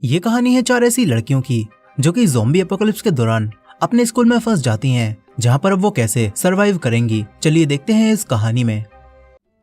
ये कहानी है 4 ऐसी लड़कियों की जो कि ज़ॉम्बी एपोकलिप्स के दौरान अपने स्कूल में फंस जाती हैं, जहां पर अब वो कैसे सरवाइव करेंगी। चलिए देखते हैं इस कहानी में।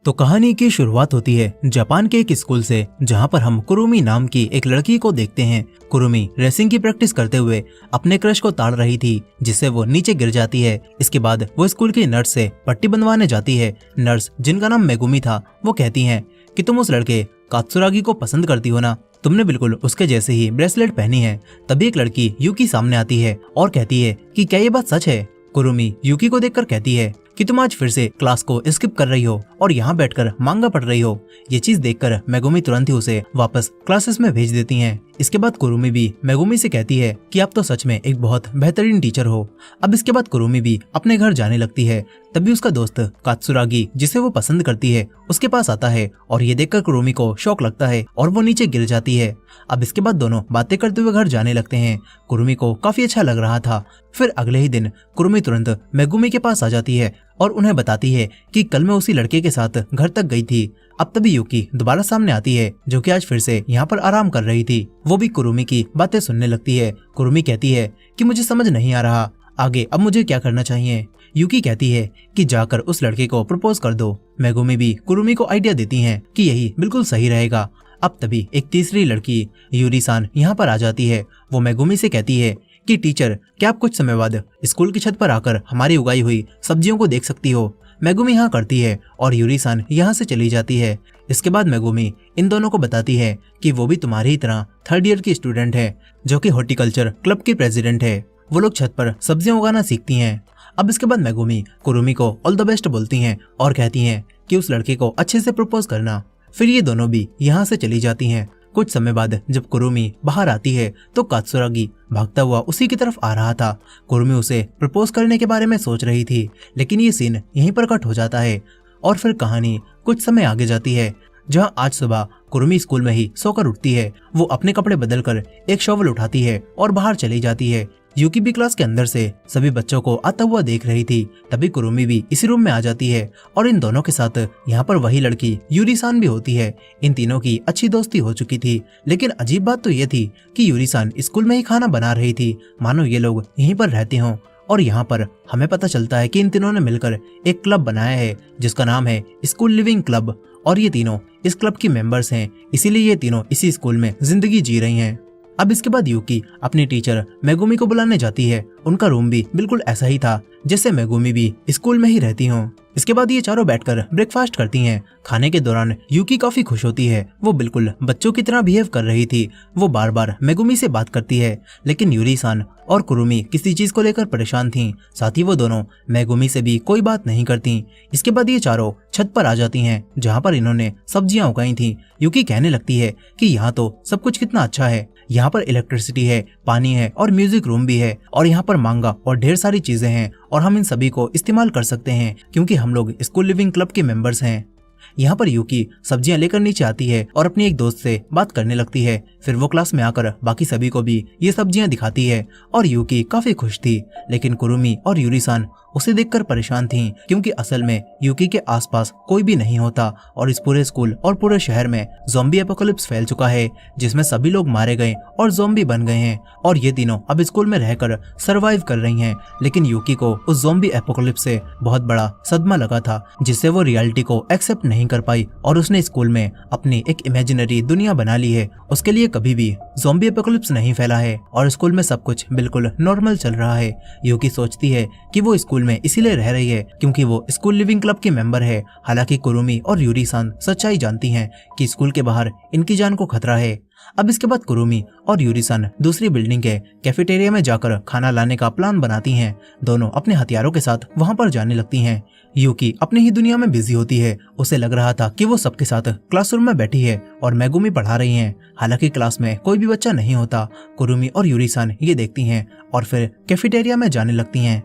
तो कहानी की शुरुआत होती है जापान के एक स्कूल से, जहां पर हम कुरुमी नाम की एक लड़की को देखते हैं। कुरुमी रेसिंग की प्रैक्टिस करते हुए अपने क्रश को ताड़ रही थी, जिससे वो नीचे गिर जाती है। इसके बाद वो स्कूल की नर्स से पट्टी बंधवाने जाती है। नर्स, जिनका नाम मेगुमी था, वो कहती हैं कि तुम उस लड़के कात्सुरागी को पसंद करती हो ना, तुमने बिल्कुल उसके जैसे ही ब्रेसलेट पहनी है। तभी एक लड़की यूकी सामने आती है और कहती है कि क्या ये बात सच है। कुरुमी यूकी को देखकर कहती है कि तुम आज फिर से क्लास को स्किप कर रही हो और यहाँ बैठकर मांगा पढ़ रही हो। ये चीज देखकर मेगुमी तुरंत ही उसे वापस क्लासेस में भेज देती हैं। इसके बाद कुरुमी भी मेगुमी से कहती है कि आप तो सच में एक बहुत बेहतरीन टीचर हो। अब इसके बाद कुरुमी भी अपने घर जाने लगती है। तभी उसका दोस्त कात्सुरागी, जिसे वो पसंद करती है, उसके पास आता है और ये देखकर कुरुमी को शौक लगता है और वो नीचे गिर जाती है। अब इसके बाद दोनों बातें करते हुए घर जाने लगते हैं। कुरुमी को काफी अच्छा लग रहा था। फिर अगले ही दिन कुरुमी तुरंत मेगुमी के पास आ जाती है और उन्हें बताती है कि कल मैं उसी लड़के के साथ घर तक गई थी। अब तभी यूकी दोबारा सामने आती है, जो कि आज फिर से यहाँ पर आराम कर रही थी। वो भी कुरुमी की बातें सुनने लगती है। कुरुमी कहती है कि मुझे समझ नहीं आ रहा आगे अब मुझे क्या करना चाहिए। यूकी कहती है कि जाकर उस लड़के को प्रपोज कर दो। मेगुमी भी कुरुमी को आइडिया देती हैं कि यही बिल्कुल सही रहेगा। अब तभी एक तीसरी लड़की यूरी-सान यहाँ पर आ जाती है। वो मेगुमी से कहती है कि टीचर, क्या आप कुछ समय बाद स्कूल की छत पर आकर हमारी उगाई हुई सब्जियों को देख सकती हो। मेगुमी यहाँ करती है और यूरी-सान यहाँ से चली जाती है। इसके बाद मेगुमी इन दोनों को बताती है कि वो भी तुम्हारी ही तरह 3rd ईयर की स्टूडेंट है, जो कि हॉर्टिकल्चर क्लब की प्रेसिडेंट है। वो लोग छत पर सब्जियां उगाना सीखती हैं। अब इसके बाद मेगुमी कुरुमी को ऑल द बेस्ट बोलती हैं और कहती हैं कि उस लड़के को अच्छे से प्रपोज करना। फिर ये दोनों भी यहाँ से चली जाती हैं। कुछ समय बाद जब कुरुमी बाहर आती है तो कात्सुरागी भागता हुआ उसी की तरफ आ रहा था। कुरुमी उसे प्रपोज करने के बारे में सोच रही थी, लेकिन ये सीन यहीं पर कट हो जाता है और फिर कहानी कुछ समय आगे जाती है, जहां आज सुबह कुरुमी स्कूल में ही सोकर उठती है। वो अपने कपड़े बदलकर एक शॉवल उठाती है और बाहर चली जाती है। यूकी भी क्लास के अंदर से सभी बच्चों को आता हुआ देख रही थी। तभी कुरुमी भी इसी रूम में आ जाती है और इन दोनों के साथ यहाँ पर वही लड़की यूरी-सान भी होती है। इन तीनों की अच्छी दोस्ती हो चुकी थी, लेकिन अजीब बात तो ये थी कि यूरी-सान स्कूल में ही खाना बना रही थी, मानो ये लोग यहीं पर रहते हों। और यहाँ पर हमें पता चलता है कि इन तीनों ने मिलकर एक क्लब बनाया है, जिसका नाम है स्कूल लिविंग क्लब, और ये तीनों इस क्लब की मेंबर्स हैं, इसीलिए ये तीनों इसी स्कूल में जिंदगी जी रही हैं। अब इसके बाद यूकी अपनी टीचर मेगुमी को बुलाने जाती है। उनका रूम भी बिल्कुल ऐसा ही था जैसे मेगुमी भी स्कूल में ही रहती हो। इसके बाद ये चारों बैठकर ब्रेकफास्ट करती हैं। खाने के दौरान यूकी काफी खुश होती है। वो बिल्कुल बच्चों की तरह बिहेव कर रही थी। वो बार बार मेगुमी से बात करती है, लेकिन यूरी-सान और कुरुमी किसी चीज को लेकर परेशान थीं। साथ ही वो दोनों मेगुमी से भी कोई बात नहीं करती। इसके बाद ये चारों छत पर आ जाती हैं, जहाँ पर इन्होंने सब्जियां उगाई थी। यूकी कहने लगती है कि यहाँ तो सब कुछ कितना अच्छा है, यहाँ पर इलेक्ट्रिसिटी है, पानी है और म्यूजिक रूम भी है, और यहाँ पर मांगा और ढेर सारी चीजें हैं, और हम इन सभी को इस्तेमाल कर सकते हैं क्योंकि हम लोग स्कूल लिविंग क्लब के मेंबर्स हैं। यहाँ पर यूकी सब्जियां लेकर नीचे आती है और अपनी एक दोस्त से बात करने लगती है। फिर वो क्लास में आकर बाकी सभी को भी ये सब्जियां दिखाती है और यूकी काफी खुश थी, लेकिन कुरुमी और यूरी-सान उसे देखकर परेशान थीं, क्योंकि असल में यूकी के आसपास कोई भी नहीं होता और इस पूरे स्कूल और पूरे शहर में ज़ॉम्बी एपोकलिप्स फैल चुका है, जिसमें सभी लोग मारे गए और ज़ॉम्बी बन गए हैं, और ये तीनों अब स्कूल में रहकर सरवाइव कर रही हैं। लेकिन यूकी को उस ज़ॉम्बी एपोकलिप्स से बहुत बड़ा सदमा लगा था, जिससे वो रियलिटी को एक्सेप्ट नहीं कर पाई और उसने स्कूल में अपनी एक इमेजिनरी दुनिया बना ली है। उसके लिए कभी भी ज़ॉम्बी एपोकलिप्स नहीं फैला है और स्कूल में सब कुछ बिल्कुल नॉर्मल चल रहा है। यूकी सोचती है कि वो स्कूल में इसीलिए रह रही है क्योंकि वो स्कूल लिविंग क्लब की मेंबर है। हालांकि कुरुमी और यूरी-सान सच्चाई जानती हैं कि स्कूल के बाहर इनकी जान को खतरा है। अब इसके बाद कुरुमी और यूरी-सान दूसरी बिल्डिंग के कैफेटेरिया में जाकर खाना लाने का प्लान बनाती हैं। दोनों अपने हथियारों के साथ वहां पर जाने लगती हैं। यूकी अपनी ही दुनिया में बिजी होती है। उसे लग रहा था कि वो सबके साथ क्लासरूम में बैठी है और मेगुमी पढ़ा रही हैं। हालांकि क्लास में कोई भी बच्चा नहीं होता। कुरुमी और यूरी-सान ये देखती हैं और फिर कैफेटेरिया में जाने लगती हैं।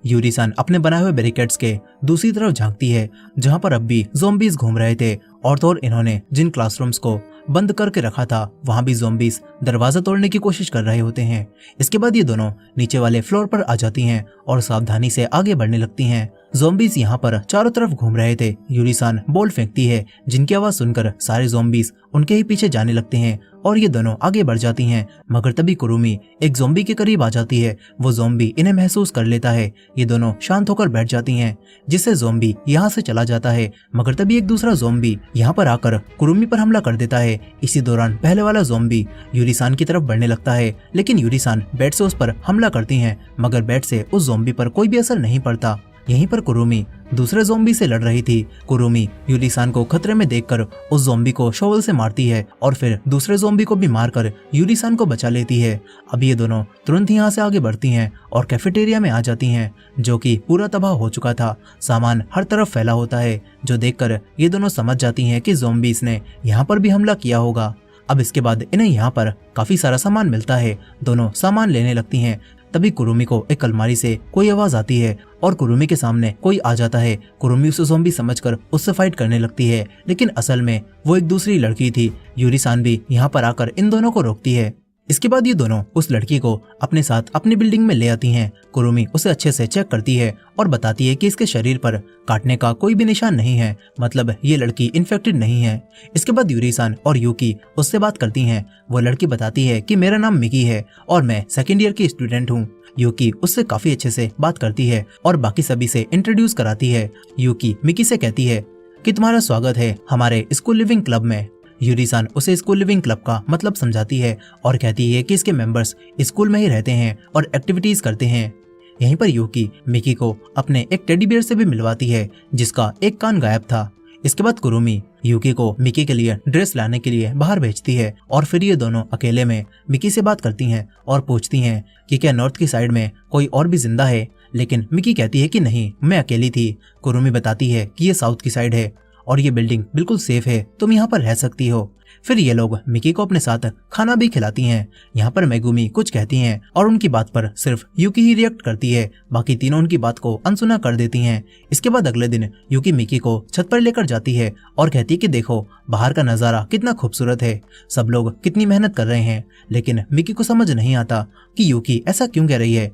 यूरी-सान अपने बनाए हुए बैरिकेड्स के दूसरी तरफ झांकती है, जहां पर अब भी ज़ॉम्बीज घूम रहे थे, और तो और इन्होंने जिन क्लासरूम्स को बंद करके रखा था वहां भी ज़ॉम्बीज दरवाजा तोड़ने की कोशिश कर रहे होते हैं। इसके बाद ये दोनों नीचे वाले फ्लोर पर आ जाती हैं और सावधानी से आगे बढ़ने लगती हैं। ज़ॉम्बीज़ यहाँ पर चारों तरफ घूम रहे थे। यूरी-सान बॉल फेंकती है जिनकी आवाज सुनकर सारे ज़ॉम्बीज़ उनके ही पीछे जाने लगते हैं और ये दोनों आगे बढ़ जाती हैं। मगर तभी कुरुमी एक ज़ॉम्बी के करीब आ जाती है। वो ज़ॉम्बी इन्हें महसूस कर लेता है। ये दोनों शांत होकर बैठ जाती हैं जिससे ज़ॉम्बी यहाँ से चला जाता है। मगर तभी एक दूसरा ज़ॉम्बी यहाँ पर आकर कुरुमी पर हमला कर देता है। इसी दौरान पहले वाला ज़ॉम्बी यूरी-सान की तरफ बढ़ने लगता है, लेकिन यूरी-सान बैट से उस पर हमला करती हैं। मगर बैट से उस ज़ॉम्बी पर कोई भी असर नहीं पड़ता। यहीं पर कुरुमी दूसरे ज़ॉम्बी से लड़ रही थी। कुरुमी यूरी-सान को खतरे में देखकर उस ज़ॉम्बी को शॉवल से मारती है और फिर दूसरे ज़ॉम्बी को भी मारकर यूरी-सान को बचा लेती है। अब ये दोनों तुरंत यहाँ से आगे बढ़ती हैं और कैफेटेरिया में आ जाती हैं जो कि पूरा तबाह हो चुका था। सामान हर तरफ फैला होता है जो देखकर ये दोनों समझ जाती हैं कि ज़ॉम्बीज़ ने यहाँ पर भी हमला किया होगा। अब इसके बाद इन्हें यहाँ पर काफी सारा सामान मिलता है। दोनों सामान लेने लगती हैं। तभी कुरुमी को एक अलमारी से कोई आवाज आती है और कुरुमी के सामने कोई आ जाता है। कुरुमी उसे ज़ॉम्बी समझकर उससे फाइट करने लगती है, लेकिन असल में वो एक दूसरी लड़की थी। यूरी-सान भी यहाँ पर आकर इन दोनों को रोकती है। इसके बाद ये दोनों उस लड़की को अपने साथ अपनी बिल्डिंग में ले आती हैं। कुरुमी उसे अच्छे से चेक करती है और बताती है कि इसके शरीर पर काटने का कोई भी निशान नहीं है, मतलब ये लड़की इन्फेक्टेड नहीं है। इसके बाद यूरी-सान और यूकी उससे बात करती हैं। वो लड़की बताती है कि मेरा नाम मिकी है और मैं सेकेंड ईयर की स्टूडेंट हूँ। यूकी उससे काफी अच्छे से बात करती है और बाकी सभी से इंट्रोड्यूस कराती है। यूकी मिकी से कहती है कि तुम्हारा स्वागत है हमारे स्कूल लिविंग क्लब में। यूरी-सान उसे स्कूल लिविंग क्लब का मतलब समझाती है और कहती है कि इसके मेंबर्स स्कूल में ही रहते हैं और एक्टिविटीज करते हैं। यहीं पर यूकी मिकी को अपने एक टेडी बियर से भी मिलवाती है जिसका एक कान गायब था। इसके बाद कुरुमी यूकी को मिकी के लिए ड्रेस लाने के लिए बाहर भेजती है और फिर ये दोनों अकेले में मिकी से बात करती हैं और पूछती हैं कि क्या नॉर्थ की साइड में कोई और भी जिंदा है, लेकिन मिकी कहती है कि नहीं, मैं अकेली थी। कुरुमी बताती है कि ये साउथ की साइड है और ये बिल्डिंग बिल्कुल सेफ है, तुम यहाँ पर रह सकती हो। फिर ये लोग मिकी को अपने साथ खाना भी खिलाती हैं। यहाँ पर मेगुमी कुछ कहती हैं और उनकी बात पर सिर्फ यूकी ही रिएक्ट करती है, बाकी तीनों उनकी बात को अनसुना कर देती हैं। इसके बाद अगले दिन यूकी मिकी को छत पर लेकर जाती है और कहती है कि देखो बाहर का नजारा कितना खूबसूरत है, सब लोग कितनी मेहनत कर रहे हैं। लेकिन मिकी को समझ नहीं आता कि यूकी ऐसा क्यों कह रही है,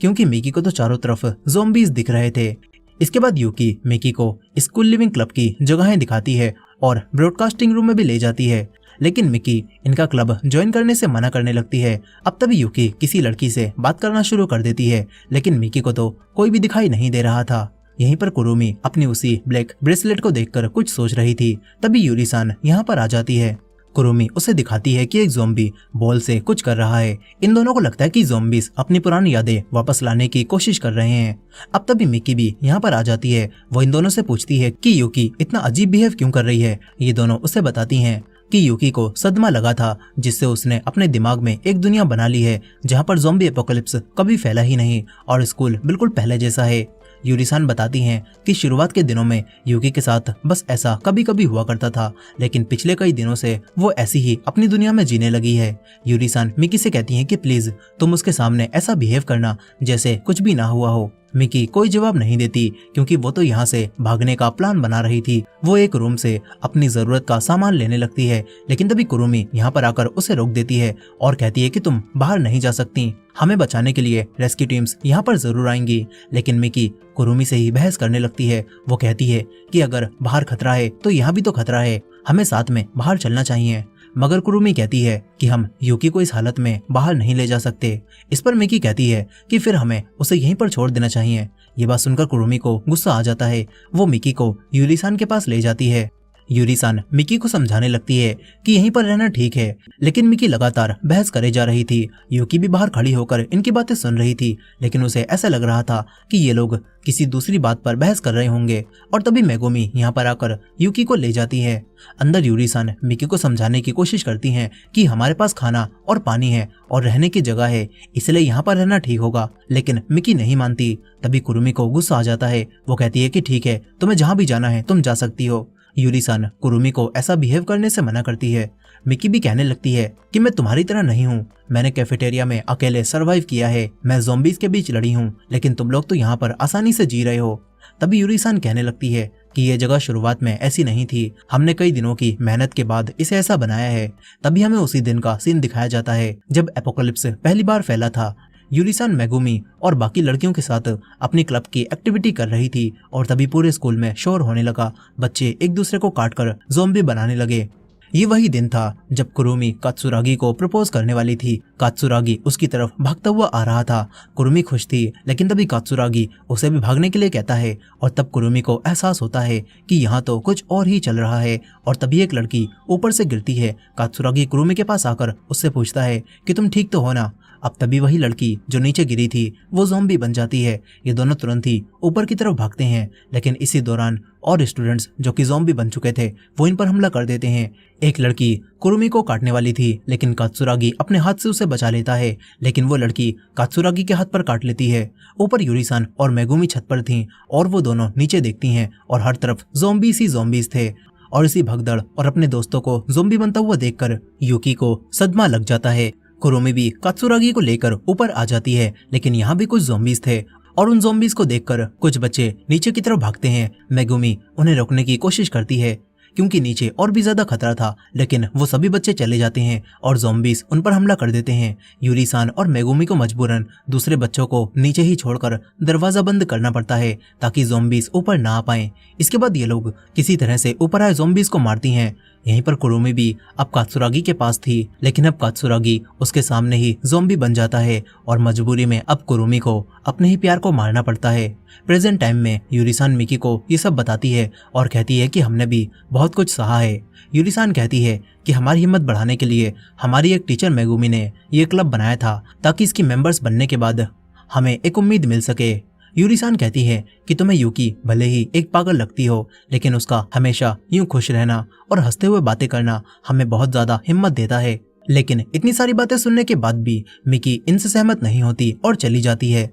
क्योंकि मिकी को तो चारों तरफ ज़ॉम्बीज़ दिख रहे थे। इसके बाद यूकी मिकी को स्कूल लिविंग क्लब की जगहें दिखाती है और ब्रॉडकास्टिंग रूम में भी ले जाती है, लेकिन मिकी इनका क्लब ज्वाइन करने से मना करने लगती है। अब तभी यूकी किसी लड़की से बात करना शुरू कर देती है, लेकिन मिकी को तो कोई भी दिखाई नहीं दे रहा था। यहीं पर कुरुमी अपनी उसी ब्लैक ब्रेसलेट को देखकर कुछ सोच रही थी। तभी यूरी-सान यहाँ पर आ जाती है। कुरुमी उसे दिखाती है कि एक ज़ॉम्बी बॉल से कुछ कर रहा है। इन दोनों को लगता है कि ज़ॉम्बीज़ अपनी पुरानी यादें वापस लाने की कोशिश कर रहे हैं। अब तभी मिकी भी यहाँ पर आ जाती है। वो इन दोनों से पूछती है कि यूकी इतना अजीब बिहेव क्यों कर रही है। ये दोनों उसे बताती हैं कि यूकी को सदमा लगा था, जिससे उसने अपने दिमाग में एक दुनिया बना ली है जहाँ पर ज़ॉम्बी एपोकलिप्स कभी फैला ही नहीं और स्कूल बिल्कुल पहले जैसा है। यूरी-सान बताती हैं कि शुरुआत के दिनों में यूकी के साथ बस ऐसा कभी कभी हुआ करता था, लेकिन पिछले कई दिनों से वो ऐसी ही अपनी दुनिया में जीने लगी है। यूरी-सान मिकी से कहती हैं कि प्लीज तुम उसके सामने ऐसा बिहेव करना जैसे कुछ भी ना हुआ हो। मिकी कोई जवाब नहीं देती क्योंकि वो तो यहाँ से भागने का प्लान बना रही थी। वो एक रूम से अपनी जरूरत का सामान लेने लगती है, लेकिन तभी कुरुमी यहाँ पर आकर उसे रोक देती है और कहती है कि तुम बाहर नहीं जा सकती, हमें बचाने के लिए रेस्क्यू टीम्स यहाँ पर जरूर आएंगी। लेकिन मिकी कुरुमी से ही बहस करने लगती है। वो कहती है कि अगर बाहर खतरा है तो यहाँ भी तो खतरा है, हमें साथ में बाहर चलना चाहिए। मगर कुरुमी कहती है कि हम यूकी को इस हालत में बाहर नहीं ले जा सकते। इस पर मिकी कहती है कि फिर हमें उसे यहीं पर छोड़ देना चाहिए। ये बात सुनकर कुरुमी को गुस्सा आ जाता है। वो मिकी को यूरी-सान के पास ले जाती है। यूरी-सान मिकी को समझाने लगती है कि यहीं पर रहना ठीक है, लेकिन मिकी लगातार बहस करे जा रही थी। यूकी भी बाहर खड़ी होकर इनकी बातें सुन रही थी, लेकिन उसे ऐसा लग रहा था कि ये लोग किसी दूसरी बात पर बहस कर रहे होंगे। और तभी मेगुमी यहाँ पर आकर यूकी को ले जाती है। अंदर यूरी-सान मिकी को समझाने की कोशिश करती हैं कि हमारे पास खाना और पानी है और रहने की जगह है, इसलिए यहाँ पर रहना ठीक होगा, लेकिन मिकी नहीं मानती। तभी कुरुमी को गुस्सा आ जाता है। वो कहती है कि ठीक है, तुम्हें जहाँ भी जाना है तुम जा सकती हो। यूरी-सान कुरुमी को ऐसा बिहेव करने से मना करती है। मिकी भी कहने लगती है कि मैं तुम्हारी तरह नहीं हूँ, मैंने कैफेटेरिया में अकेले सरवाइव किया है, मैं ज़ॉम्बीज़ के बीच लड़ी हूँ, लेकिन तुम लोग तो यहाँ पर आसानी से जी रहे हो। तभी यूरी-सान कहने लगती है कि ये जगह शुरुआत में ऐसी नहीं थी, हमने कई दिनों की मेहनत के बाद इसे ऐसा बनाया है। तभी हमें उसी दिन का सीन दिखाया जाता है जब एपोकलिप्स पहली बार फैला था। यूरिसान मेगुमी और बाकी लड़कियों के साथ अपनी क्लब की एक्टिविटी कर रही थी और तभी पूरे स्कूल में शोर होने लगा। बच्चे एक दूसरे को काटकर ज़ॉम्बी बनाने लगे। ये वही दिन था जब कुरुमी कात्सुरागी को प्रपोज करने वाली थी। कात्सुरागी उसकी तरफ भागता हुआ आ रहा था। कुरुमी खुश थी, लेकिन तभी कात्सुरागी उसे भी भागने के लिए कहता है और तब कुरुमी को एहसास होता है कि यहाँ तो कुछ और ही चल रहा है। और तभी एक लड़की ऊपर से गिरती है। कात्सुरागी कुरुमी के पास आकर उससे पूछता है कि तुम ठीक तो हो ना। अब तभी वही लड़की जो नीचे गिरी थी वो ज़ॉम्बी बन जाती है। ये दोनों तुरंत ही ऊपर की तरफ भागते हैं, लेकिन इसी दौरान और स्टूडेंट्स जो कि ज़ॉम्बी बन चुके थे वो इन पर हमला कर देते हैं। एक लड़की कुरुमी को काटने वाली थी, लेकिन कात्सुरागी अपने हाथ से उसे बचा लेता है, लेकिन वो लड़की कात्सुरागी के हाथ पर काट लेती है। ऊपर यूरिसान और मेगुमी छत पर थीं और वो दोनों नीचे देखती हैं और हर तरफ ज़ॉम्बीज़ ही ज़ॉम्बीज़ थे। और इसी भगदड़ और अपने दोस्तों को ज़ॉम्बी बनता हुआ देखकर यूकी को सदमा लग जाता है। कुरुमी भी कात्सुरागी को लेकर ऊपर आ जाती है, लेकिन यहाँ भी कुछ ज़ॉम्बीज़ थे और उन ज़ॉम्बीज़ को देखकर कुछ बच्चे नीचे की तरफ भागते हैं। मेगुमी उन्हें रोकने की कोशिश करती है क्योंकि नीचे और भी ज्यादा खतरा था, लेकिन वो सभी बच्चे चले जाते हैं और ज़ॉम्बीज़ उन पर हमला कर देते हैं। यूरिसान और मेगुमी को मजबूरन दूसरे बच्चों को नीचे ही छोड़कर दरवाजा बंद करना पड़ता है ताकि ज़ॉम्बीज़ ऊपर ना आ पाएं। इसके बाद ये लोग किसी तरह से ऊपर आए ज़ॉम्बीज़ को मारती हैं। यहीं पर कुरुमी भी अब कात्सुरागी के पास थी, लेकिन अब कात्सुरागी उसके सामने ही ज़ॉम्बी बन जाता है और मजबूरी में अब कुरुमी को अपने ही प्यार को मारना पड़ता है। प्रेजेंट टाइम में यूरिसान मिकी को ये सब बताती है और कहती है कि हमने भी बहुत कुछ सहा है। यूरिसान कहती है कि हमारी हिम्मत बढ़ाने के लिए हमारी एक टीचर मेगुमी ने ये क्लब बनाया था ताकि इसकी मेंबर्स बनने के बाद हमें एक उम्मीद मिल सके। यूरिसान कहती है कि तुम्हें यूकी भले ही एक पागल लगती हो, लेकिन उसका हमेशा यूं खुश रहना और हंसते हुए बातें करना हमें बहुत ज्यादा हिम्मत देता है। लेकिन इतनी सारी बातें सुनने के बाद भी मिकी इनसे सहमत नहीं होती और चली जाती है।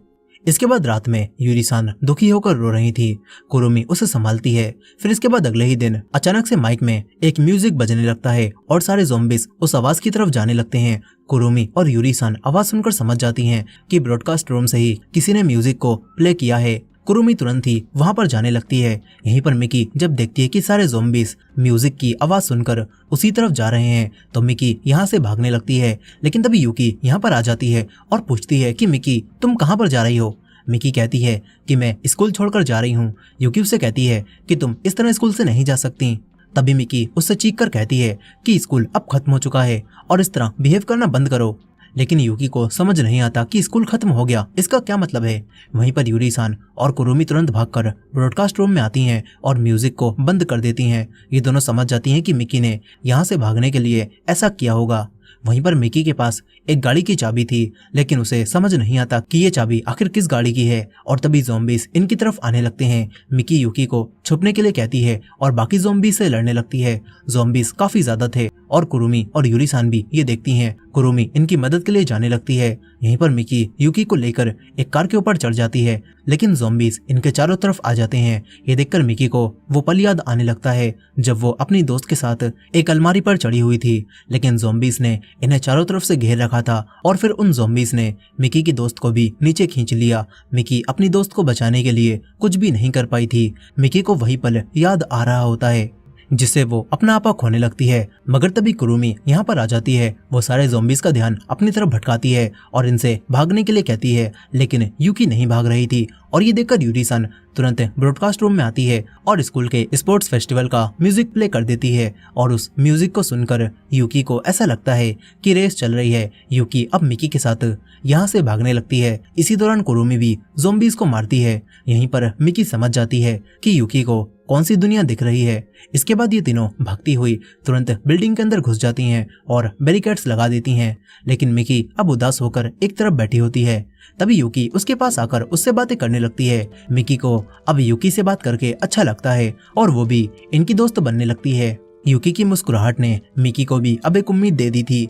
इसके बाद रात में यूरिसान दुखी होकर रो रही थी। कुरुमी उसे संभालती है। फिर इसके बाद अगले ही दिन अचानक से माइक में एक म्यूजिक बजने लगता है और सारे ज़ॉम्बीज़ उस आवाज की तरफ जाने लगते हैं। कुरुमी और यूरिसान आवाज सुनकर समझ जाती हैं कि ब्रॉडकास्ट रूम से ही किसी ने म्यूजिक को प्ले किया है। कुरुमी तुरंत ही वहां पर जाने लगती है। यहीं पर मिकी जब देखती है कि सारे ज़ॉम्बीज़ म्यूजिक की आवाज सुनकर उसी तरफ जा रहे हैं तो मिकी यहाँ से भागने लगती है, लेकिन तभी यूकी यहाँ पर आ जाती है और पूछती है कि मिकी तुम कहाँ पर जा रही हो। मिकी कहती है कि मैं स्कूल छोड़कर जा रही हूँ। यूकी उससे कहती है कि तुम इस तरह स्कूल से नहीं जा सकती। तभी मिकी उससे चीख कर कहती है कि स्कूल अब खत्म हो चुका है और इस तरह बिहेव करना बंद करो। लेकिन यूकी को समझ नहीं आता कि स्कूल खत्म हो गया, इसका क्या मतलब है। वहीं पर यूरिसान और कुरुमी तुरंत भागकर ब्रॉडकास्ट रूम में आती हैं और म्यूजिक को बंद कर देती हैं। ये दोनों समझ जाती हैं कि मिकी ने यहाँ से भागने के लिए ऐसा किया होगा। वहीं पर मिकी के पास एक गाड़ी की चाबी थी, लेकिन उसे समझ नहीं आता कि ये चाबी आखिर किस गाड़ी की है। और तभी ज़ॉम्बीज़ इनकी तरफ आने लगते हैं। मिकी यूकी को छुपने के लिए कहती है और बाकी ज़ॉम्बीज़ से लड़ने लगती है। ज़ॉम्बीज़ काफी ज्यादा थे और कुरुमी और यूरिसान भी ये देखती हैं। कुरुमी इनकी मदद के लिए जाने लगती है। यहीं पर मिकी यूकी को लेकर एक कार के ऊपर चढ़ जाती है, लेकिन ज़ॉम्बीज़ इनके चारों तरफ आ जाते हैं। ये देखकर मिकी को वो पल याद आने लगता है जब वो अपनी दोस्त के साथ एक अलमारी पर चढ़ी हुई थी, लेकिन ज़ॉम्बीज़ ने इन्हें चारों तरफ से घेर रखा था और फिर उन ज़ॉम्बीज़ ने मिकी की दोस्त को भी नीचे खींच लिया। मिकी अपनी दोस्त को बचाने के लिए कुछ भी नहीं कर पाई थी। मिकी को वही पल याद आ रहा होता है जिससे वो अपना आपा खोने लगती है। मगर तभी कुरुमी यहाँ पर आ जाती है। वो सारे ज़ॉम्बीज़ का ध्यान अपनी तरफ भटकाती है और इनसे भागने के लिए कहती है, लेकिन यूकी नहीं भाग रही थी। और ये देखकर यूरिसान तुरंत ब्रॉडकास्ट रूम में आती है और स्कूल के स्पोर्ट्स फेस्टिवल का म्यूजिक प्ले कर देती है। और उस म्यूजिक को सुनकर यूकी को ऐसा लगता है कि रेस चल रही है। यूकी अब मिकी के साथ यहाँ से भागने लगती है। इसी दौरान कुरुमी भी ज़ॉम्बीज़ को मारती है। यहीं पर मिकी समझ जाती है कि यूकी को कौन सी दुनिया दिख रही है। इसके बाद ये तीनों भागती हुई तुरंत बिल्डिंग के अंदर घुस जाती हैं और बैरिकेड्स लगा देती हैं। लेकिन मिकी अब उदास होकर एक तरफ बैठी होती है। तभी यूकी उसके पास आकर उससे बातें करने लगती है। मिकी को अब यूकी से बात करके अच्छा लगता है और वो भी इनकी दोस्त बनने लगती है। यूकी की मुस्कुराहट ने मिकी को भी अब एक उम्मीद दे दी थी।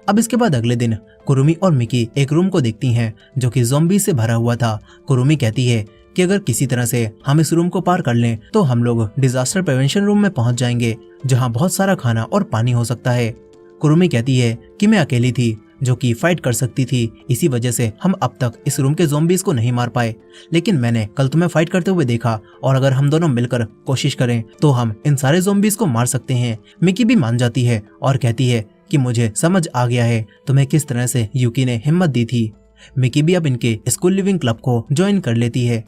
अब इसके बाद अगले दिन कुरुमी और मिकी एक रूम को देखती हैं जो कि ज़ॉम्बी से भरा हुआ था। कुरुमी कहती है कि अगर किसी तरह से हम इस रूम को पार कर लें तो हम लोग डिजास्टर प्रिवेंशन रूम में पहुंच जाएंगे, जहां बहुत सारा खाना और पानी हो सकता है। कुरुमी कहती है कि मैं अकेली थी जो कि फाइट कर सकती थी, इसी वजह से हम अब तक इस रूम के ज़ॉम्बीज को नहीं मार पाए। लेकिन मैंने कल तुम्हें फाइट करते हुए देखा और अगर हम दोनों मिलकर कोशिश करें तो हम इन सारे ज़ॉम्बीज को मार सकते हैं। मिकी भी मान जाती है और कहती है कि मुझे समझ आ गया है तुम्हें किस तरह से यूकी ने हिम्मत दी थी। मिकी भी अब इनके स्कूल लिविंग क्लब को ज्वाइन कर लेती है।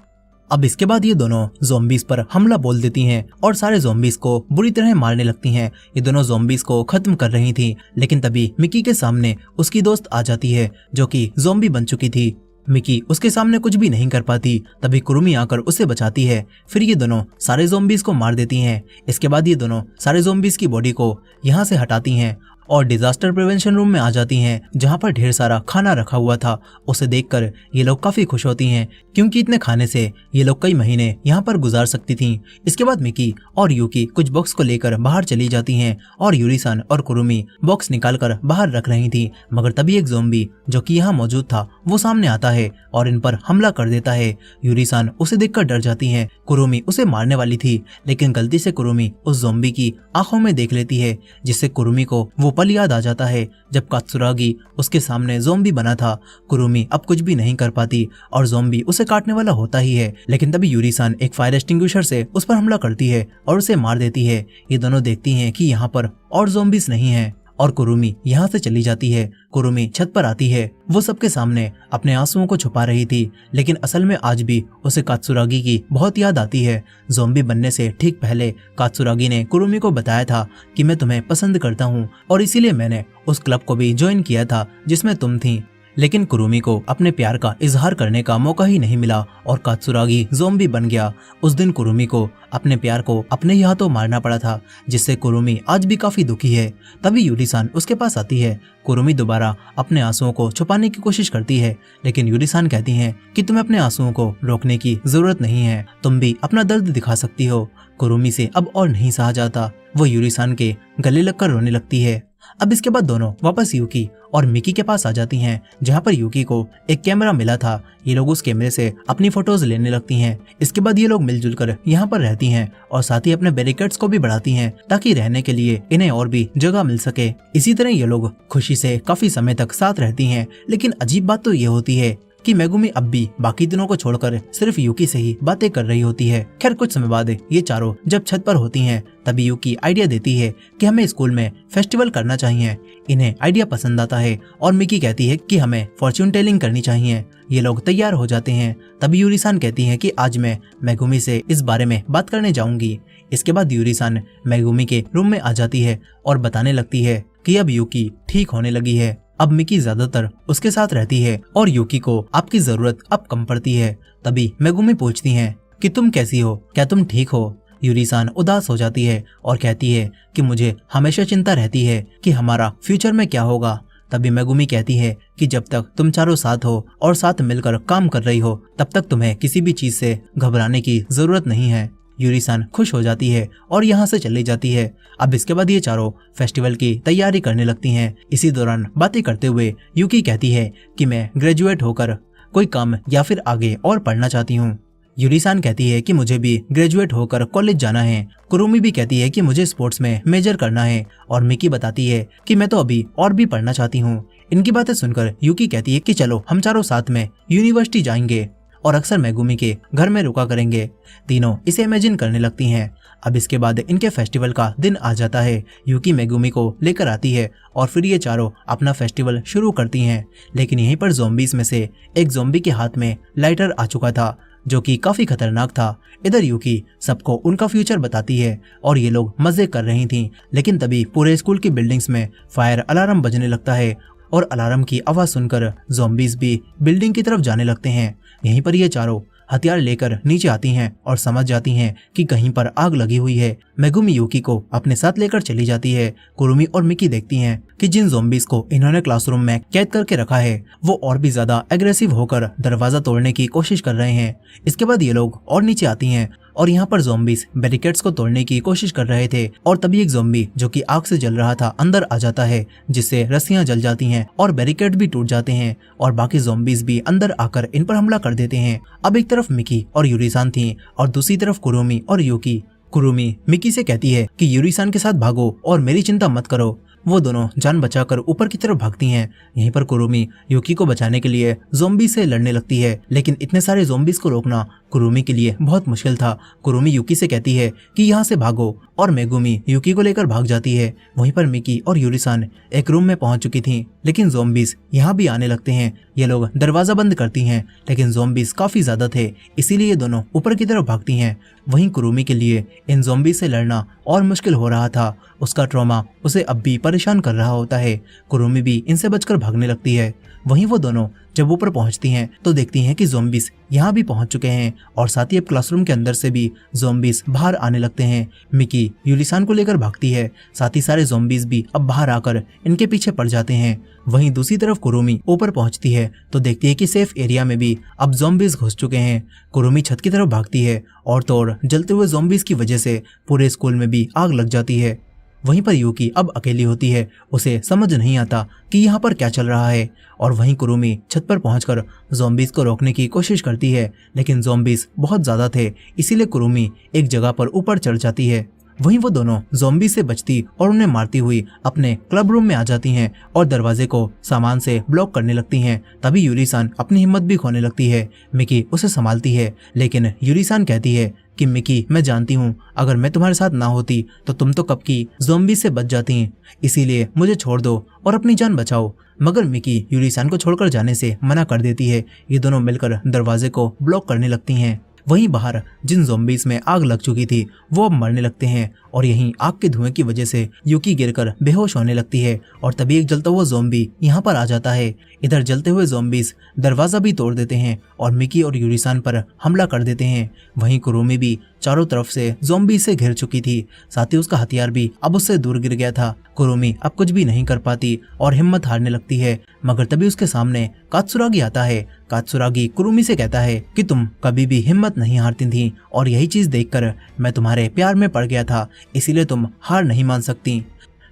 अब इसके बाद ये दोनों ज़ॉम्बीज पर हमला बोल देती हैं और सारे ज़ॉम्बीज को बुरी तरह मारने लगती हैं। ये दोनों ज़ॉम्बीज को खत्म कर रही थी, लेकिन तभी मिकी के सामने उसकी दोस्त आ जाती है जो कि ज़ॉम्बी बन चुकी थी। मिकी उसके सामने कुछ भी नहीं कर पाती, तभी कुरुमी आकर उसे बचाती है। फिर ये दोनों सारे ज़ॉम्बीज को मार देती हैं। इसके बाद ये दोनों सारे ज़ॉम्बीज की बॉडी को यहाँ से हटाती हैं और डिजास्टर प्रिवेंशन रूम में आ जाती हैं, जहाँ पर ढेर सारा खाना रखा हुआ था। उसे देखकर ये लोग काफी खुश होती हैं, क्योंकि इतने खाने से ये लोग कई महीने यहाँ पर गुजार सकती थीं। इसके बाद मिकी और यूकी कुछ बॉक्स को लेकर बाहर चली जाती हैं और यूरी-सान और कुरुमी बॉक्स निकालकर बाहर रख रही थी। मगर तभी एक ज़ॉम्बी जो कि यहाँ मौजूद था वो सामने आता है और इन पर हमला कर देता है। यूरी-सान उसे देखकर डर जाती है। कुरुमी उसे मारने वाली थी, लेकिन गलती से कुरुमी उस ज़ॉम्बी की आंखों में देख लेती है, जिससे कुरुमी को वो पल याद आ जाता है जब कात्सुरागी उसके सामने ज़ॉम्बी बना था। कुरुमी अब कुछ भी नहीं कर पाती और ज़ॉम्बी उसे काटने वाला होता ही है, लेकिन तभी यूरी-सान एक फायर एक्सटिंग्विशर से उस पर हमला करती है और उसे मार देती है। ये दोनों देखती हैं कि यहाँ पर और ज़ॉम्बीज नहीं हैं और कुरुमी यहाँ से चली जाती है। कुरुमी छत पर आती है। वो सबके सामने अपने आंसुओं को छुपा रही थी, लेकिन असल में आज भी उसे कात्सुरागी की बहुत याद आती है। ज़ॉम्बी बनने से ठीक पहले कात्सुरागी ने कुरुमी को बताया था कि मैं तुम्हें पसंद करता हूँ और इसीलिए मैंने उस क्लब को भी ज्वाइन किया था जिसमें तुम थी। लेकिन कुरुमी को अपने प्यार का इजहार करने का मौका ही नहीं मिला और कात्सुरागी ज़ॉम्बी बन गया। उस दिन कुरुमी को अपने प्यार को अपने ही हाथों मारना पड़ा था, जिससे कुरुमी आज भी काफी दुखी है। तभी यूरी-सान उसके पास आती है। कुरुमी दोबारा अपने आंसुओं को छुपाने की कोशिश करती है, लेकिन यूरी-सान कहती हैं कि तुम्हें अपने आंसुओं को रोकने की जरूरत नहीं है, तुम भी अपना दर्द दिखा सकती हो। कुरुमी से अब और नहीं सहा जाता, वो यूरी-सान के गले लगकर रोने लगती है। अब इसके बाद दोनों वापस यूकी और मिकी के पास आ जाती हैं, जहाँ पर यूकी को एक कैमरा मिला था। ये लोग उस कैमरे से अपनी फोटोज लेने लगती हैं। इसके बाद ये लोग मिलजुल कर यहाँ पर रहती हैं और साथ ही अपने बैरिकेड्स को भी बढ़ाती हैं ताकि रहने के लिए इन्हें और भी जगह मिल सके। इसी तरह ये लोग खुशी से काफी समय तक साथ रहती हैं। लेकिन अजीब बात तो ये होती है कि मेगुमी अब भी बाकी दिनों को छोड़कर सिर्फ यूकी से ही बातें कर रही होती है। खैर कुछ समय बाद ये चारों जब छत पर होती हैं, तभी यूकी आइडिया देती है कि हमें स्कूल में फेस्टिवल करना चाहिए। इन्हें आइडिया पसंद आता है और मिकी कहती है कि हमें फॉर्च्यून टेलिंग करनी चाहिए। ये लोग तैयार हो जाते हैं। तभी यूरी-सान कहती है कि आज मैं मेगुमी से इस बारे में बात करने जाऊंगी। इसके बाद यूरी-सान मेगुमी के रूम में आ जाती है और बताने लगती है कि अब यूकी ठीक होने लगी है। अब मिकी ज्यादातर उसके साथ रहती है और यूकी को आपकी जरूरत अब कम पड़ती है। तभी मेगुमी पूछती हैं कि तुम कैसी हो, क्या तुम ठीक हो? यूरी-सान उदास हो जाती है और कहती है कि मुझे हमेशा चिंता रहती है कि हमारा फ्यूचर में क्या होगा। तभी मेगुमी कहती है कि जब तक तुम चारों साथ हो और साथ मिलकर काम कर रही हो, तब तक तुम्हें किसी भी चीज से घबराने की जरूरत नहीं है। यूरी-सान खुश हो जाती है और यहाँ से चली जाती है। अब इसके बाद ये चारों फेस्टिवल की तैयारी करने लगती हैं। इसी दौरान बातें करते हुए यूकी कहती है कि मैं ग्रेजुएट होकर कोई काम या फिर आगे और पढ़ना चाहती हूँ। यूरी-सान कहती है कि मुझे भी ग्रेजुएट होकर कॉलेज जाना है। कुरुमी भी कहती है कि मुझे स्पोर्ट्स में मेजर करना है और मिकी बताती है कि मैं तो अभी और भी पढ़ना चाहती हूँ। इनकी बातें सुनकर यूकी कहती है कि चलो हम चारों साथ में यूनिवर्सिटी जाएंगे और अक्सर मेगुमी के घर में रुका करेंगे। तीनों इसे इमेजिन करने लगती हैं। अब इसके बाद इनके फेस्टिवल का दिन आ जाता है। यूकी मेगुमी को लेकर आती है और फिर ये चारों अपना फेस्टिवल शुरू करती हैं। लेकिन यहीं पर ज़ॉम्बीज में से एक ज़ॉम्बी के हाथ में लाइटर आ चुका था, जो कि काफी खतरनाक था। इधर यूकी सबको उनका फ्यूचर बताती है और ये लोग मजे कर रही थीं। लेकिन तभी पूरे स्कूल की बिल्डिंग्स में फायर अलार्म बजने लगता है और अलार्म की आवाज सुनकर ज़ॉम्बीज भी बिल्डिंग की तरफ जाने लगते हैं। यहीं पर ये चारों हथियार लेकर नीचे आती हैं और समझ जाती हैं कि कहीं पर आग लगी हुई है। मेगुमी यूकी को अपने साथ लेकर चली जाती है। कुरुमी और मिकी देखती हैं कि जिन ज़ॉम्बीज को इन्होंने क्लासरूम में कैद करके रखा है वो और भी ज्यादा एग्रेसिव होकर दरवाजा तोड़ने की कोशिश कर रहे हैं। इसके बाद ये लोग और नीचे आती हैं और यहाँ पर ज़ॉम्बीज बैरिकेड्स को तोड़ने की कोशिश कर रहे थे और तभी एक ज़ॉम्बी जो कि आग से जल रहा था अंदर आ जाता है, जिससे रस्सियां जल जाती हैं और बैरिकेड भी टूट जाते हैं और बाकी ज़ॉम्बीज भी अंदर आकर इन पर हमला कर देते हैं। अब एक तरफ मिकी और यूरी-सान थी और दूसरी तरफ कुरुमी और यूकी। कुरुमी मिकी से कहती है कि यूरी-सान के साथ भागो और मेरी चिंता मत करो। वो दोनों जान बचाकर ऊपर की तरफ भागती हैं। यहीं पर कुरुमी यूकी को बचाने के लिए ज़ॉम्बी से लड़ने लगती है, लेकिन इतने सारे ज़ॉम्बीज को रोकना कुरुमी के लिए बहुत मुश्किल था। कुरुमी यूकी से कहती है कि यहाँ से भागो और मेगुमी यूकी को लेकर भाग जाती है। वहीं पर मिकी और यूरिसान एक रूम में पहुंच चुकी थी, लेकिन ज़ॉम्बीज यहाँ भी आने लगते हैं। ये लोग दरवाजा बंद करती हैं, लेकिन ज़ॉम्बीज काफी ज्यादा थे, इसीलिए ये दोनों ऊपर की तरफ भागती हैं। वहीं कुरुमी के लिए इन ज़ॉम्बीज से लड़ना और मुश्किल हो रहा था। उसका ट्रॉमा उसे अब भी परेशान कर रहा होता है। कुरुमी भी इनसे बचकर भागने लगती है। वहीं वो दोनों जब ऊपर पहुंचती हैं तो देखती हैं कि ज़ॉम्बीज यहाँ भी पहुंच चुके हैं और साथ ही अब क्लासरूम के अंदर से भी ज़ॉम्बीज बाहर आने लगते हैं। मिकी यूलिसान को लेकर भागती है, साथ ही सारे ज़ॉम्बीज भी अब बाहर आकर इनके पीछे पड़ जाते हैं। वहीं दूसरी तरफ कुरुमी ऊपर पहुंचती है तो देखती है कि सेफ एरिया में भी अब ज़ॉम्बीज घुस चुके हैं। कुरुमी छत की तरफ भागती है और तो और जलते हुए ज़ॉम्बीज की वजह से पूरे स्कूल में भी आग लग जाती है। वहीं पर यूकी अब अकेली होती है, उसे समझ नहीं आता कि यहाँ पर क्या चल रहा है। और वहीं कुरुमी छत पर पहुंचकर ज़ॉम्बीज को रोकने की कोशिश करती है, लेकिन ज़ॉम्बीज बहुत ज़्यादा थे, इसीलिए कुरुमी एक जगह पर ऊपर चढ़ जाती है। वहीं वो दोनों ज़ॉम्बी से बचती और उन्हें मारती हुई अपने क्लब रूम में आ जाती हैं और दरवाजे को सामान से ब्लॉक करने लगती हैं। तभी यूरिसान अपनी हिम्मत भी खोने लगती है। मिकी उसे संभालती है, लेकिन यूरिसान कहती है कि मिकी, मैं जानती हूँ अगर मैं तुम्हारे साथ ना होती तो तुम तो कब की ज़ॉम्बी से बच जाती, इसीलिए मुझे छोड़ दो और अपनी जान बचाओ। मगर मिकी यूरिसान को छोड़कर जाने से मना कर देती है। ये दोनों मिलकर दरवाजे को ब्लॉक करने लगती हैं। वहीं बाहर जिन ज़ॉम्बीज में आग लग चुकी थी वो अब मरने लगते हैं और यहीं आग के धुएं की वजह से यूकी गिरकर बेहोश होने लगती है। और तभी एक जलता हुआ ज़ॉम्बी यहाँ पर आ जाता है। इधर जलते हुए ज़ॉम्बीज दरवाजा भी तोड़ देते हैं और मिकी और यूरिसान पर हमला कर देते हैं। वहीं कुरुमी भी चारों तरफ से ज़ॉम्बी से घिर चुकी थी, साथ ही उसका हथियार भी अब उससे दूर गिर गया था। कुरुमी अब कुछ भी नहीं कर पाती और हिम्मत हारने लगती है। मगर तभी उसके सामने कात्सुरागी आता है। कात्सुरागी कुरुमी से कहता है कि तुम कभी भी हिम्मत नहीं हारती थी और यही चीज देखकर मैं तुम्हारे प्यार में पड़ गया था, इसीलिए तुम हार नहीं मान सकती।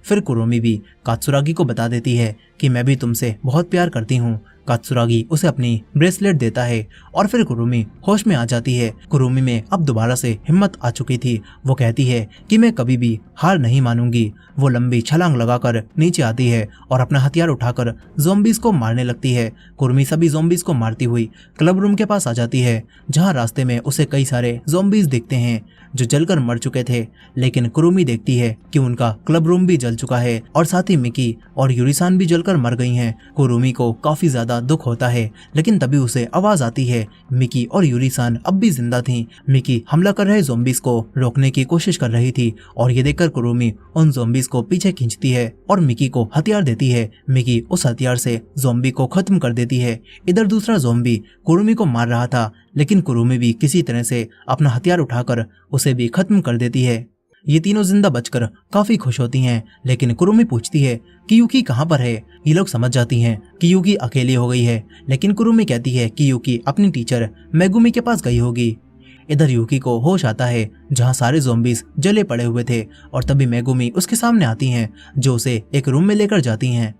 फिर कुरुमी भी कात्सुरागी को बता देती है कि मैं भी तुमसे बहुत प्यार करती हूँ। कात्सुरागी उसे अपनी ब्रेसलेट देता है और फिर कुरुमी होश में आ जाती है। कुरुमी में अब दोबारा से हिम्मत आ चुकी थी। वो कहती है कि मैं कभी भी हार नहीं मानूंगी। वो लंबी छलांग लगाकर नीचे आती है और अपना हथियार उठाकर ज़ॉम्बीज को मारने लगती है। कुरुमी सभी ज़ॉम्बीज को मारती हुई क्लब रूम के पास आ जाती है, जहाँ रास्ते में उसे कई सारे ज़ॉम्बीज दिखते हैं जो जलकर मर चुके थे। लेकिन कुरुमी देखती है कि उनका क्लब रूम भी जल चुका है और साथ ही मिकी और यूरिसान भी जलकर मर गई हैं। कुरुमी को काफी ज्यादा दुख होता है, लेकिन तभी उसे आवाज आती है। मिकी और यूरिसान अब भी जिंदा थीं। मिकी हमला कर रहे ज़ॉम्बीज को रोकने की कोशिश कर रही थी और ये देखकर कुरुमी उन ज़ॉम्बीज को पीछे खींचती है और मिकी को हथियार देती है। मिकी उस हथियार से ज़ॉम्बी को खत्म कर देती है। इधर दूसरा ज़ॉम्बी कुरुमी को मार रहा था, लेकिन कुरुमी भी किसी तरह से अपना हथियार उठाकर उसे भी खत्म कर देती है। ये तीनों जिंदा बचकर काफी खुश होती हैं, लेकिन कुरुमी पूछती है कि यूकी कहाँ पर है। ये लोग समझ जाती हैं कि यूकी अकेली हो गई है, लेकिन कुरुमी कहती है कि यूकी अपनी टीचर मेगुमी के पास गई होगी। इधर यूकी को होश आता है, जहाँ सारे ज़ॉम्बीज जले पड़े हुए थे और तभी मेगुमी उसके सामने आती हैं, जो उसे एक रूम में लेकर जाती हैं।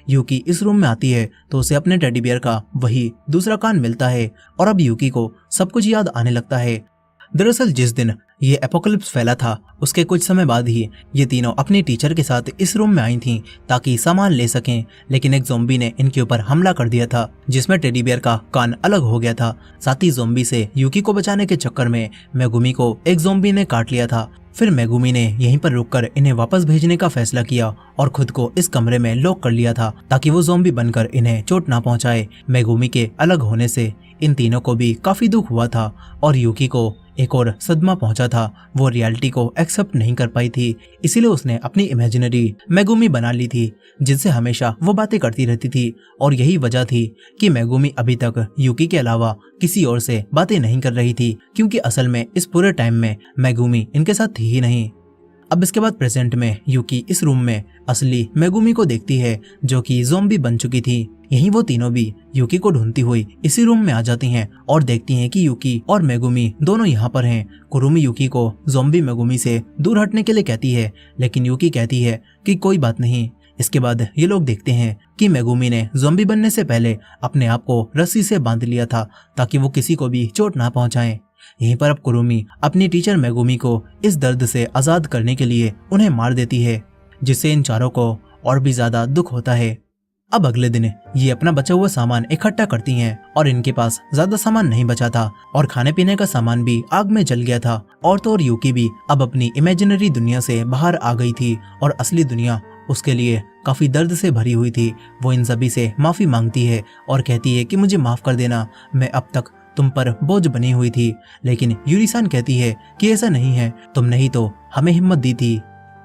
यूकी इस रूम में आती है तो उसे अपने टेडी बियर का वही दूसरा कान मिलता है और अब यूकी को सब कुछ याद आने लगता है। दरअसल जिस दिन ये एपोकलिप्स फैला था उसके कुछ समय बाद ही ये तीनों अपने टीचर के साथ इस रूम में आई थीं ताकि सामान ले सकें, लेकिन एक ज़ॉम्बी ने इनके ऊपर हमला कर दिया था, जिसमें टेडी बियर का कान अलग हो गया था। साथ ही ज़ॉम्बी से यूकी को बचाने के चक्कर में मेगुमी को एक ज़ॉम्बी ने काट लिया था। फिर मेगुमी ने यहीं पर रुककर इन्हें वापस भेजने का फैसला किया और खुद को इस कमरे में लॉक कर लिया था ताकि वो ज़ॉम्बी बनकर इन्हें चोट ना पहुंचाए। मेगुमी के अलग होने से इन तीनों को भी काफी दुख हुआ था और यूकी को एक और सदमा पहुंचा था। वो रियलिटी को एक्सेप्ट नहीं कर पाई थी, इसीलिए उसने अपनी इमेजिनरी मेगुमी बना ली थी, जिनसे हमेशा वो बातें करती रहती थी। और यही वजह थी कि मेगुमी अभी तक यूकी के अलावा किसी और से बातें नहीं कर रही थी, क्योंकि असल में इस पूरे टाइम में मेगुमी इनके साथ थी ही नहीं। अब इसके बाद प्रेजेंट में यूकी इस रूम में असली मेगुमी को देखती है, जो कि ज़ॉम्बी बन चुकी थी। यहीं वो तीनों भी यूकी को ढूंढती हुई इसी रूम में आ जाती हैं और देखती हैं कि यूकी और मेगुमी दोनों यहाँ पर हैं। कुरुमी यूकी को ज़ॉम्बी मेगुमी से दूर हटने के लिए कहती है, लेकिन यूकी कहती है कि कोई बात नहीं। इसके बाद ये लोग देखते हैं कि मेगुमी ने ज़ॉम्बी बनने से पहले अपने आप को रस्सी से बांध लिया था ताकि वो किसी को भी चोट ना पहुंचाएं। यहीं पर अब कुरुमी अपनी टीचर मेगुमी को इस दर्द से आजाद करने के लिए उन्हें मार देती है, जिससे इन चारों को और भी ज्यादा दुख होता है। अब अगले दिन ये अपना बचा हुआ सामान इकट्ठा करती हैं और इनके पास ज्यादा सामान नहीं बचा था और खाने पीने का सामान भी आग में जल गया था। और तो और यूकी भी अब अपनी इमेजिनरी दुनिया से बाहर आ गई थी और असली दुनिया उसके लिए काफी दर्द से भरी हुई थी। वो इन सभी से माफी मांगती है और कहती है कि मुझे माफ कर देना, मैं अब तक तुम पर बोझ बनी हुई थी। लेकिन यूरी-सान कहती है कि ऐसा नहीं है, तुमने ही तो हमें हिम्मत दी थी।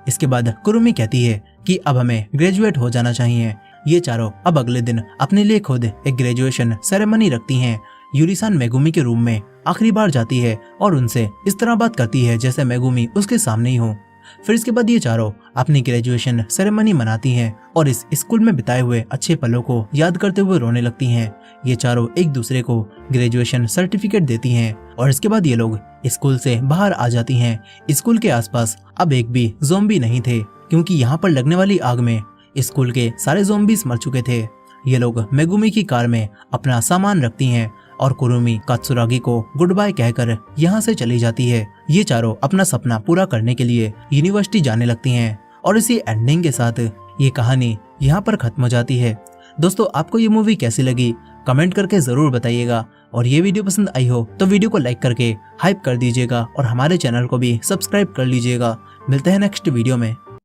इसके बाद कुरुमी कहती है कि अब हमें ग्रेजुएट हो जाना चाहिए। ये चारों अब अगले दिन अपने लिए खुद एक ग्रेजुएशन सेरेमनी रखती हैं। यूरी-सान मेगुमी के रूम में आखिरी बार जाती है और उनसे इस तरह बात करती है जैसे मेगुमी उसके सामने ही हो। फिर इसके बाद ये चारों अपनी ग्रेजुएशन सेरेमनी मनाती हैं और इस स्कूल में बिताए हुए अच्छे पलों को याद करते हुए रोने लगती हैं। ये चारों एक दूसरे को ग्रेजुएशन सर्टिफिकेट देती हैं और इसके बाद ये लोग स्कूल से बाहर आ जाती हैं। स्कूल के आसपास अब एक भी ज़ॉम्बी नहीं थे क्योंकि यहाँ पर लगने वाली आग में स्कूल के सारे ज़ॉम्बीज मर चुके थे। ये लोग मेगुमी की कार में अपना सामान रखती हैं और कुरुमी कात्सुरागी को गुड बाय कहकर यहाँ से चली जाती है। ये चारों अपना सपना पूरा करने के लिए यूनिवर्सिटी जाने लगती हैं और इसी एंडिंग के साथ ये कहानी यहाँ पर खत्म हो जाती है। दोस्तों, आपको ये मूवी कैसी लगी कमेंट करके जरूर बताइएगा और ये वीडियो पसंद आई हो तो वीडियो को लाइक करके हाइप कर दीजिएगा और हमारे चैनल को भी सब्सक्राइब कर लीजिएगा। मिलते हैं नेक्स्ट वीडियो में।